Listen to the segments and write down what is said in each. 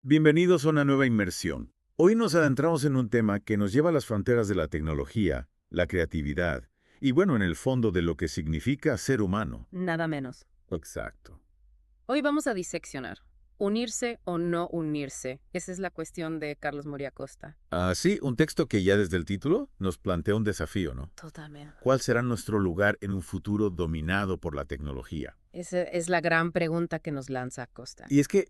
Bienvenidos a una nueva inmersión. Hoy nos adentramos en un tema que nos lleva a las fronteras de la tecnología, la creatividad y, bueno, en el fondo de lo que significa ser humano. Nada menos. Exacto. Hoy vamos a diseccionar. ¿Unirse o no unirse? Esa es la cuestión de Carlos Moria Costa. Así, un texto que ya desde el título nos plantea un desafío, ¿no? Totalmente. ¿Cuál será nuestro lugar en un futuro dominado por la tecnología? Esa es la gran pregunta que nos lanza Costa. Y es que,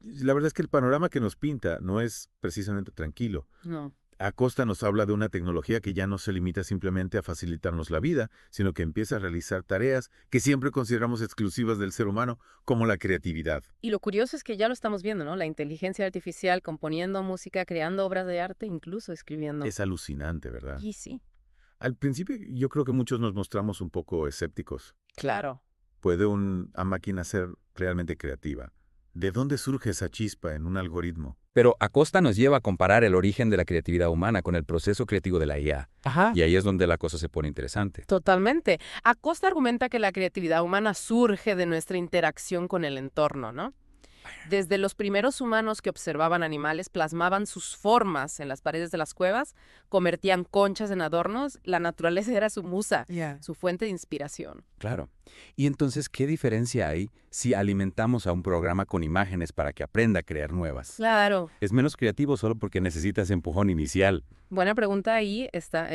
la verdad es que el panorama que nos pinta no es precisamente tranquilo. No, Acosta nos habla de una tecnología que ya no se limita simplemente a facilitarnos la vida, sino que empieza a realizar tareas que siempre consideramos exclusivas del ser humano, como la creatividad. y lo curioso es que ya lo estamos viendo, ¿no? La inteligencia artificial componiendo música, creando obras de arte, incluso escribiendo. Es alucinante, ¿verdad? Y sí. Al principio yo creo que muchos nos mostramos un poco escépticos. Claro. ¿Puede una máquina ser realmente creativa? ¿De dónde surge esa chispa en un algoritmo? Pero Acosta nos lleva a comparar el origen de la creatividad humana con el proceso creativo de la IA. Ajá. Y ahí es donde la cosa se pone interesante. Totalmente. Acosta argumenta que la creatividad humana surge de nuestra interacción con el entorno, ¿no? Desde los primeros humanos que observaban animales, plasmaban sus formas en las paredes de las cuevas, convertían conchas en adornos, la naturaleza era su musa, su fuente de inspiración. Claro. Y entonces, ¿qué diferencia hay si alimentamos a un programa con imágenes para que aprenda a crear nuevas? Claro. Es menos creativo solo porque necesita ese empujón inicial. Buena pregunta, ahí está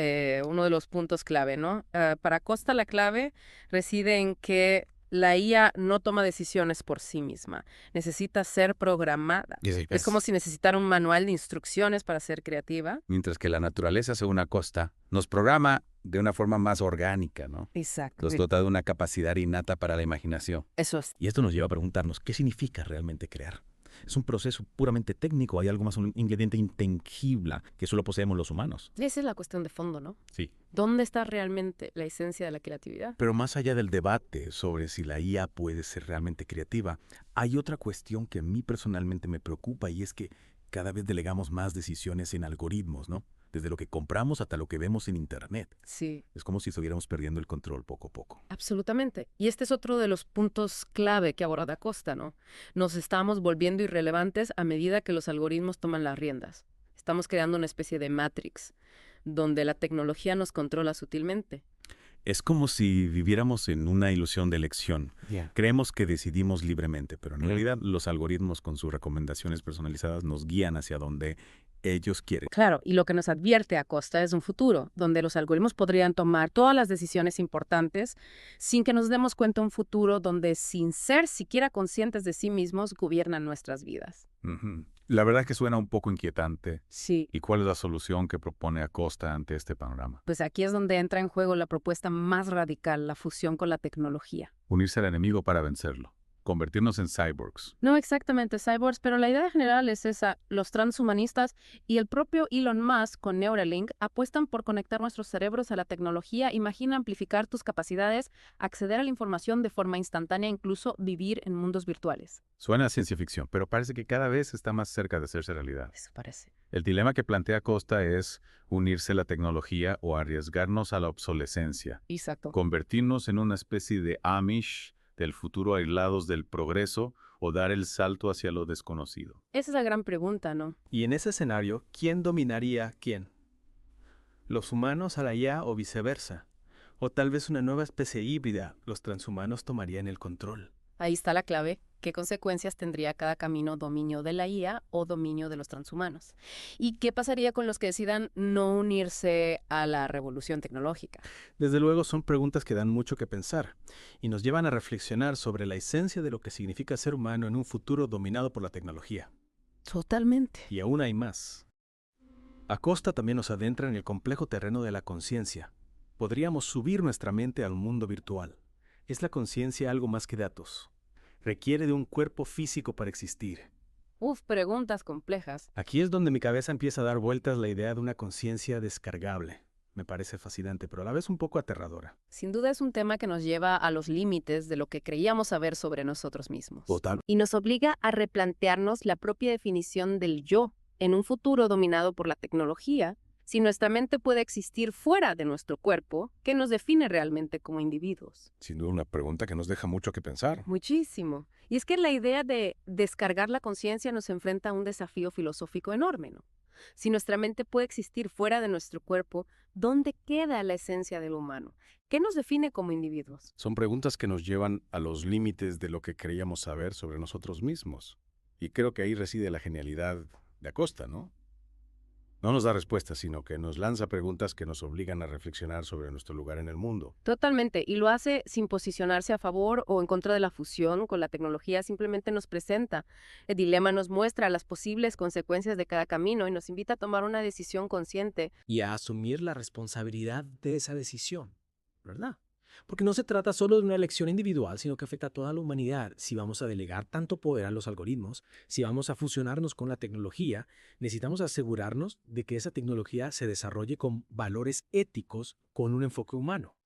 uno de los puntos clave, ¿no? Para Costa la clave reside en que la IA no toma decisiones por sí misma, necesita ser programada. Es como si necesitara un manual de instrucciones para ser creativa. Mientras que la naturaleza, según Acosta, nos programa de una forma más orgánica, ¿no? Exacto. Nos dota de una capacidad innata para la imaginación. Eso es. Y esto nos lleva a preguntarnos, ¿qué significa realmente crear? ¿Es un proceso puramente técnico? ¿Hay algo más, un ingrediente intangible que solo poseemos los humanos? Esa es la cuestión de fondo, ¿no? Sí. ¿Dónde está realmente la esencia de la creatividad? Pero más allá del debate sobre si la IA puede ser realmente creativa, hay otra cuestión que a mí personalmente me preocupa y es que cada vez delegamos más decisiones en algoritmos, ¿no? Desde lo que compramos hasta lo que vemos en Internet. Sí, Es como si estuviéramos perdiendo el control poco a poco. absolutamente. Y este es otro de los puntos clave que aborda Costa, ¿no? Nos estamos volviendo irrelevantes a medida que los algoritmos toman las riendas. Estamos creando una especie de Matrix, donde la tecnología nos controla sutilmente. Es como si viviéramos en una ilusión de elección. Creemos que decidimos libremente, pero en realidad los algoritmos con sus recomendaciones personalizadas nos guían hacia donde ellos quieren. Claro, y lo que nos advierte Acosta es un futuro, donde los algoritmos podrían tomar todas las decisiones importantes sin que nos demos cuenta, un futuro donde, sin ser siquiera conscientes de sí mismos, gobiernan nuestras vidas. Ujú. La verdad es que suena un poco inquietante. Sí. ¿Y cuál es la solución que propone Acosta ante este panorama? Pues aquí es donde entra en juego la propuesta más radical, la fusión con la tecnología. Unirse al enemigo para vencerlo. Convertirnos en cyborgs. No exactamente cyborgs, pero la idea general es esa. Los transhumanistas y el propio Elon Musk con Neuralink apuestan por conectar nuestros cerebros a la tecnología. Imagina amplificar tus capacidades, acceder a la información de forma instantánea, incluso vivir en mundos virtuales. Suena a ciencia ficción, pero parece que cada vez está más cerca de hacerse realidad. Eso parece. El dilema que plantea Costa es unirse a la tecnología o arriesgarnos a la obsolescencia. Exacto. Convertirnos en una especie de Amish del futuro, aislados del progreso, o dar el salto hacia lo desconocido. Esa es la gran pregunta, ¿no? Y en ese escenario, ¿quién dominaría a quién? ¿Los humanos a la IA o viceversa? O tal vez una nueva especie híbrida, los transhumanos tomarían el control. Ahí está la clave. ¿Qué consecuencias tendría cada camino, dominio de la IA o dominio de los transhumanos? ¿Y qué pasaría con los que decidan no unirse a la revolución tecnológica? Desde luego son preguntas que dan mucho que pensar y nos llevan a reflexionar sobre la esencia de lo que significa ser humano en un futuro dominado por la tecnología. Totalmente. Y aún hay más. Acosta también nos adentra en el complejo terreno de la conciencia. Podríamos subir nuestra mente al mundo virtual. ¿Es la conciencia algo más que datos? ¿Requiere de un cuerpo físico para existir? Preguntas complejas. Aquí es donde mi cabeza empieza a dar vueltas la idea de una conciencia descargable. Me parece fascinante, pero a la vez un poco aterradora. Sin duda es un tema que nos lleva a los límites de lo que creíamos saber sobre nosotros mismos. Total. Y nos obliga a replantearnos la propia definición del yo. En un futuro dominado por la tecnología, Si nuestra mente puede existir fuera de nuestro cuerpo, ¿qué nos define realmente como individuos? Sin duda una pregunta que nos deja mucho que pensar. Muchísimo. Y es que la idea de descargar la conciencia nos enfrenta a un desafío filosófico enorme, ¿no? Si nuestra mente puede existir fuera de nuestro cuerpo, ¿dónde queda la esencia del humano? ¿Qué nos define como individuos? Son preguntas que nos llevan a los límites de lo que creíamos saber sobre nosotros mismos. Y creo que ahí reside la genialidad de Acosta, ¿no? No nos da respuestas, sino que nos lanza preguntas que nos obligan a reflexionar sobre nuestro lugar en el mundo. Totalmente, y lo hace sin posicionarse a favor o en contra de la fusión con la tecnología, simplemente nos presenta. El dilema nos muestra las posibles consecuencias de cada camino y nos invita a tomar una decisión consciente. Y a asumir la responsabilidad de esa decisión, ¿verdad? Porque no se trata solo de una elección individual, sino que afecta a toda la humanidad. Si vamos a delegar tanto poder a los algoritmos, si vamos a fusionarnos con la tecnología, necesitamos asegurarnos de que esa tecnología se desarrolle con valores éticos, con un enfoque humano.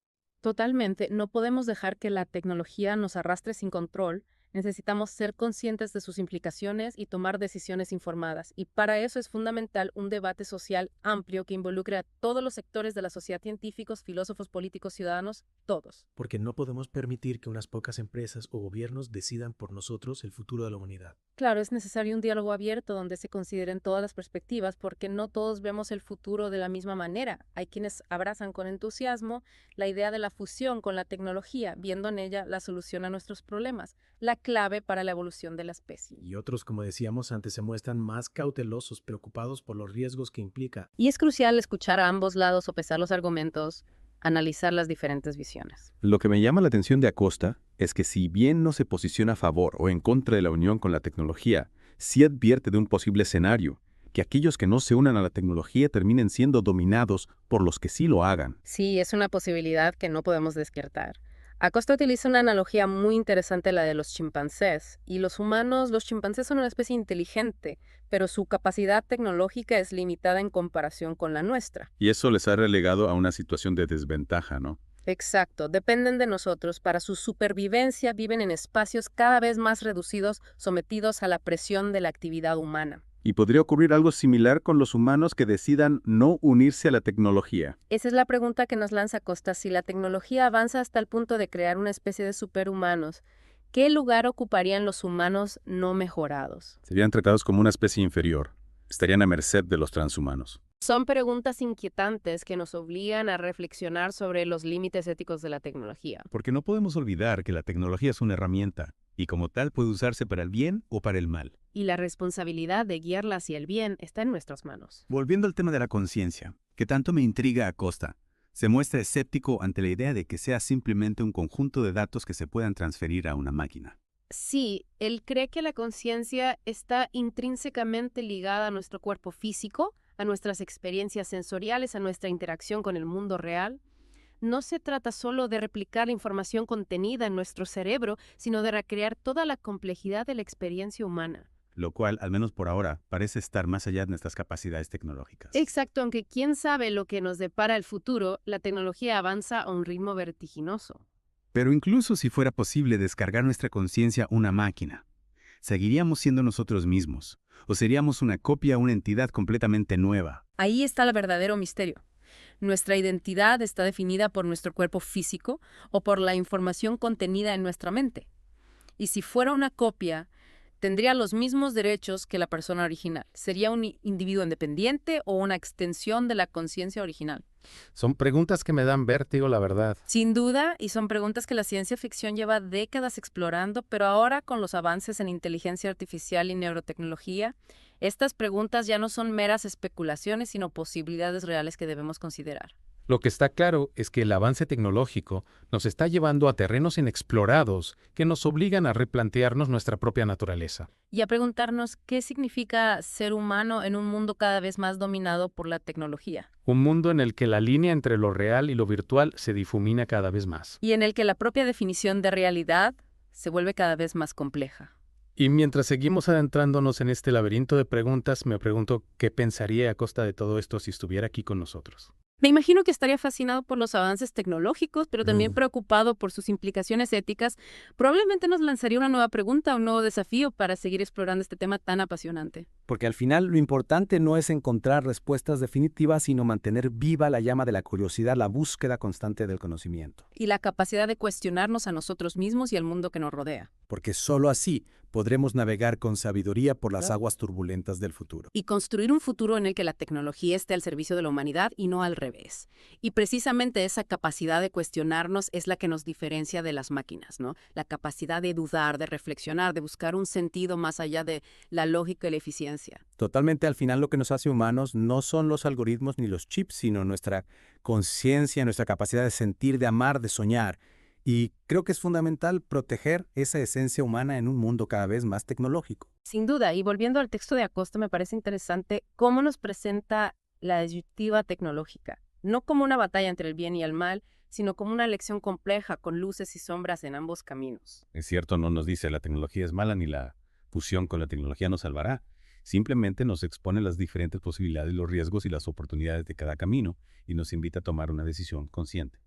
Totalmente, no podemos dejar que la tecnología nos arrastre sin control. Necesitamos ser conscientes de sus implicaciones y tomar decisiones informadas. Y para eso es fundamental un debate social amplio que involucre a todos los sectores de la sociedad, científicos, filósofos, políticos, ciudadanos, todos. Porque no podemos permitir que unas pocas empresas o gobiernos decidan por nosotros el futuro de la humanidad. Claro, es necesario un diálogo abierto donde se consideren todas las perspectivas, porque no todos vemos el futuro de la misma manera. Hay quienes abrazan con entusiasmo la idea de la fusión con la tecnología, viendo en ella la solución a nuestros problemas, la clave para la evolución de la especie. Y otros, como decíamos antes, se muestran más cautelosos, preocupados por los riesgos que implica. Y es crucial escuchar a ambos lados, sopesar los argumentos, analizar las diferentes visiones. Lo que me llama la atención de Acosta es que si bien no se posiciona a favor o en contra de la unión con la tecnología, sí advierte de un posible escenario, que aquellos que no se unan a la tecnología terminen siendo dominados por los que sí lo hagan. Sí, es una posibilidad que no podemos descartar. Acosta utiliza una analogía muy interesante, la de los chimpancés. Y los chimpancés son una especie inteligente, pero su capacidad tecnológica es limitada en comparación con la nuestra. Y eso les ha relegado a una situación de desventaja, ¿no? Exacto, dependen de nosotros. Para su supervivencia viven en espacios cada vez más reducidos, sometidos a la presión de la actividad humana. ¿Y podría ocurrir algo similar con los humanos que decidan no unirse a la tecnología? Esa es la pregunta que nos lanza Acosta. Si la tecnología avanza hasta el punto de crear una especie de superhumanos, ¿qué lugar ocuparían los humanos no mejorados? Serían tratados como una especie inferior. Estarían a merced de los transhumanos. Son preguntas inquietantes que nos obligan a reflexionar sobre los límites éticos de la tecnología. Porque no podemos olvidar que la tecnología es una herramienta y como tal puede usarse para el bien o para el mal. Y la responsabilidad de guiarla hacia el bien está en nuestras manos. Volviendo al tema de la conciencia, que tanto me intriga a Acosta, se muestra escéptico ante la idea de que sea simplemente un conjunto de datos que se puedan transferir a una máquina. Sí, él cree que la conciencia está intrínsecamente ligada a nuestro cuerpo físico, a nuestras experiencias sensoriales, a nuestra interacción con el mundo real. No se trata solo de replicar la información contenida en nuestro cerebro, sino de recrear toda la complejidad de la experiencia humana. Lo cual, al menos por ahora, parece estar más allá de nuestras capacidades tecnológicas. Exacto, aunque quién sabe lo que nos depara el futuro, la tecnología avanza a un ritmo vertiginoso. Pero incluso si fuera posible descargar nuestra conciencia a una máquina, ¿seguiríamos siendo nosotros mismos? ¿O seríamos una copia, una entidad completamente nueva? Ahí está el verdadero misterio. ¿Nuestra identidad está definida por nuestro cuerpo físico o por la información contenida en nuestra mente? Y si fuera una copia, tendría los mismos derechos que la persona original. ¿Sería un individuo independiente o una extensión de la conciencia original? Son preguntas que me dan vértigo, la verdad. Sin duda, y son preguntas que la ciencia ficción lleva décadas explorando, pero ahora con los avances en inteligencia artificial y neurotecnología, estas preguntas ya no son meras especulaciones, sino posibilidades reales que debemos considerar. Lo que está claro es que el avance tecnológico nos está llevando a terrenos inexplorados que nos obligan a replantearnos nuestra propia naturaleza. Y a preguntarnos qué significa ser humano en un mundo cada vez más dominado por la tecnología. Un mundo en el que la línea entre lo real y lo virtual se difumina cada vez más. Y en el que la propia definición de realidad se vuelve cada vez más compleja. Y mientras seguimos adentrándonos en este laberinto de preguntas, me pregunto qué pensaría a costa de todo esto si estuviera aquí con nosotros. Me imagino que estaría fascinado por los avances tecnológicos, pero también preocupado por sus implicaciones éticas. Probablemente nos lanzaría una nueva pregunta, un nuevo desafío para seguir explorando este tema tan apasionante. Porque al final lo importante no es encontrar respuestas definitivas, sino mantener viva la llama de la curiosidad, la búsqueda constante del conocimiento. Y la capacidad de cuestionarnos a nosotros mismos y al mundo que nos rodea. Porque solo así podremos navegar con sabiduría por las aguas turbulentas del futuro. Y construir un futuro en el que la tecnología esté al servicio de la humanidad y no al revés. Y precisamente esa capacidad de cuestionarnos es la que nos diferencia de las máquinas, ¿no? La capacidad de dudar, de reflexionar, de buscar un sentido más allá de la lógica y la eficiencia. Totalmente, al final lo que nos hace humanos no son los algoritmos ni los chips, sino nuestra conciencia, nuestra capacidad de sentir, de amar, de soñar. Y creo que es fundamental proteger esa esencia humana en un mundo cada vez más tecnológico. Sin duda, y volviendo al texto de Acosta, me parece interesante cómo nos presenta la disyuntiva tecnológica, no como una batalla entre el bien y el mal, sino como una lección compleja con luces y sombras en ambos caminos. Es cierto, no nos dice la tecnología es mala ni la fusión con la tecnología nos salvará. Simplemente nos expone las diferentes posibilidades, los riesgos y las oportunidades de cada camino y nos invita a tomar una decisión consciente.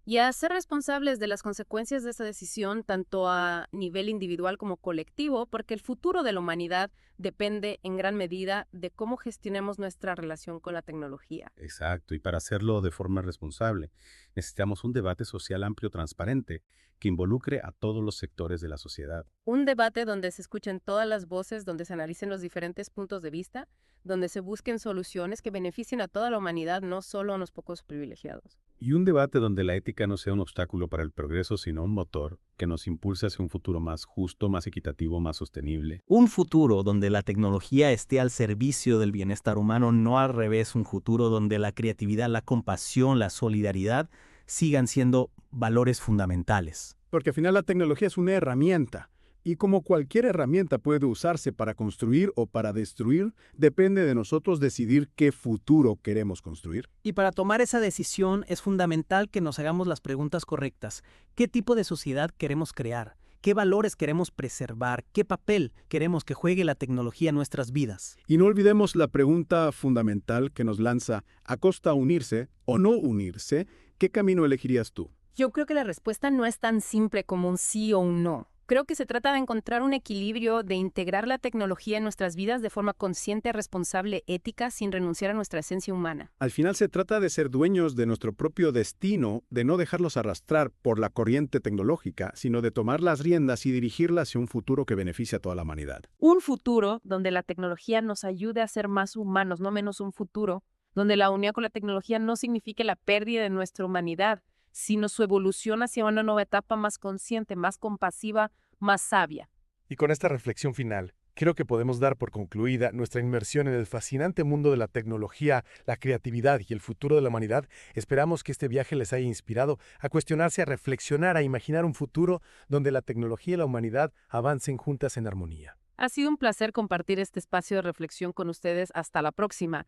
Y a ser responsables de las consecuencias de esa decisión, tanto a nivel individual como colectivo, porque el futuro de la humanidad depende en gran medida de cómo gestionemos nuestra relación con la tecnología. Exacto, y para hacerlo de forma responsable, necesitamos un debate social amplio, transparente, que involucre a todos los sectores de la sociedad. Un debate donde se escuchen todas las voces, donde se analicen los diferentes puntos de vista, donde se busquen soluciones que beneficien a toda la humanidad, no solo a unos pocos privilegiados. Y un debate donde la ética no sea un obstáculo para el progreso, sino un motor que nos impulse hacia un futuro más justo, más equitativo, más sostenible. Un futuro donde la tecnología esté al servicio del bienestar humano, no al revés, un futuro donde la creatividad, la compasión, la solidaridad sigan siendo valores fundamentales. Porque al final la tecnología es una herramienta. Y como cualquier herramienta puede usarse para construir o para destruir, depende de nosotros decidir qué futuro queremos construir. Y para tomar esa decisión es fundamental que nos hagamos las preguntas correctas. ¿Qué tipo de sociedad queremos crear? ¿Qué valores queremos preservar? ¿Qué papel queremos que juegue la tecnología en nuestras vidas? Y no olvidemos la pregunta fundamental que nos lanza: ¿Acosta unirse o no unirse? ¿Qué camino elegirías tú? Yo creo que la respuesta no es tan simple como un sí o un no. Creo que se trata de encontrar un equilibrio, de integrar la tecnología en nuestras vidas de forma consciente, responsable, ética, sin renunciar a nuestra esencia humana. Al final se trata de ser dueños de nuestro propio destino, de no dejarlos arrastrar por la corriente tecnológica, sino de tomar las riendas y dirigirla hacia un futuro que beneficie a toda la humanidad. Un futuro donde la tecnología nos ayude a ser más humanos, no menos un futuro, donde la unión con la tecnología no signifique la pérdida de nuestra humanidad, sino su evolución hacia una nueva etapa más consciente, más compasiva, más sabia. Y con esta reflexión final, creo que podemos dar por concluida nuestra inmersión en el fascinante mundo de la tecnología, la creatividad y el futuro de la humanidad. Esperamos que este viaje les haya inspirado a cuestionarse, a reflexionar, a imaginar un futuro donde la tecnología y la humanidad avancen juntas en armonía. Ha sido un placer compartir este espacio de reflexión con ustedes. Hasta la próxima.